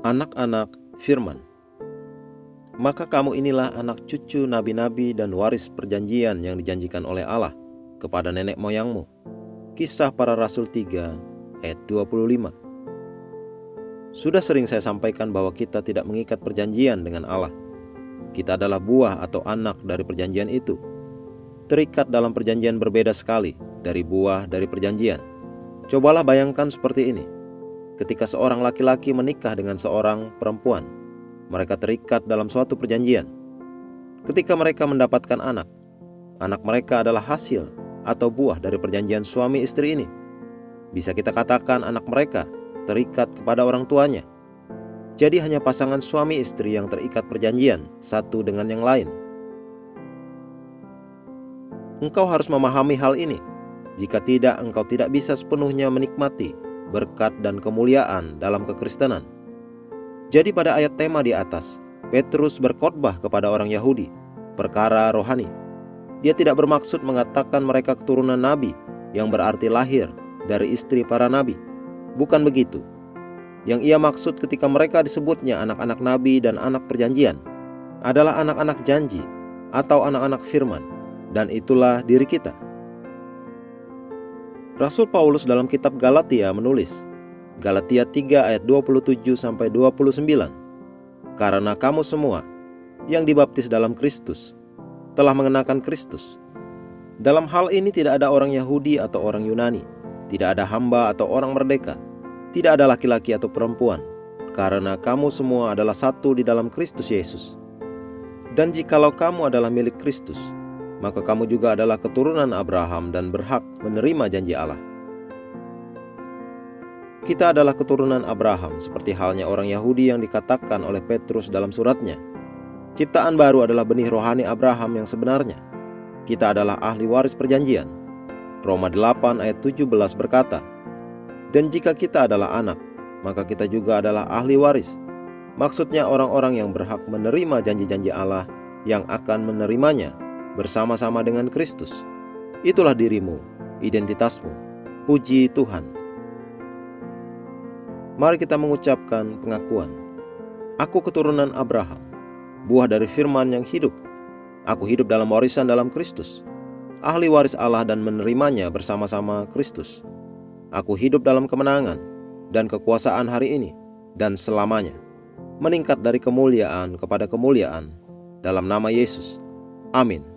Anak-anak firman. Maka kamu inilah anak cucu nabi-nabi dan waris perjanjian yang dijanjikan oleh Allah kepada nenek moyangmu. Kisah Para Rasul 3 ayat 25. Sudah sering saya sampaikan bahwa kita tidak mengikat perjanjian dengan Allah. Kita adalah buah atau anak dari perjanjian itu. Terikat dalam perjanjian berbeda sekali dari buah dari perjanjian. Cobalah bayangkan seperti ini. Ketika seorang laki-laki menikah dengan seorang perempuan, mereka terikat dalam suatu perjanjian. Ketika mereka mendapatkan anak, anak mereka adalah hasil atau buah dari perjanjian suami istri ini. Bisa kita katakan anak mereka terikat kepada orang tuanya. Jadi hanya pasangan suami istri yang terikat perjanjian satu dengan yang lain. Engkau harus memahami hal ini. Jika tidak, engkau tidak bisa sepenuhnya menikmati berkat dan kemuliaan dalam kekristenan. Jadi pada ayat tema di atas, Petrus berkhotbah kepada orang Yahudi perkara rohani. Dia tidak bermaksud mengatakan mereka keturunan nabi yang berarti lahir dari istri para nabi. Bukan begitu. Yang ia maksud ketika mereka disebutnya anak-anak nabi dan anak perjanjian adalah anak-anak janji atau anak-anak firman, dan itulah diri kita. Rasul Paulus dalam kitab Galatia menulis, Galatia 3 ayat 27-29, karena kamu semua yang dibaptis dalam Kristus telah mengenakan Kristus. Dalam hal ini tidak ada orang Yahudi atau orang Yunani, tidak ada hamba atau orang merdeka, tidak ada laki-laki atau perempuan, karena kamu semua adalah satu di dalam Kristus Yesus. Dan jikalau kamu adalah milik Kristus, maka kamu juga adalah keturunan Abraham dan berhak menerima janji Allah. Kita adalah keturunan Abraham, seperti halnya orang Yahudi yang dikatakan oleh Petrus dalam suratnya. Ciptaan baru adalah benih rohani Abraham yang sebenarnya. Kita adalah ahli waris perjanjian. Roma 8 ayat 17 berkata, dan jika kita adalah anak, maka kita juga adalah ahli waris. Maksudnya orang-orang yang berhak menerima janji-janji Allah yang akan menerimanya bersama-sama dengan Kristus. Itulah dirimu, identitasmu. Puji Tuhan. Mari kita mengucapkan pengakuan. Aku keturunan Abraham, buah dari firman yang hidup. Aku hidup dalam warisan dalam Kristus, ahli waris Allah dan menerimanya bersama-sama Kristus. Aku hidup dalam kemenangan dan kekuasaan hari ini dan selamanya, meningkat dari kemuliaan kepada kemuliaan dalam nama Yesus. Amin.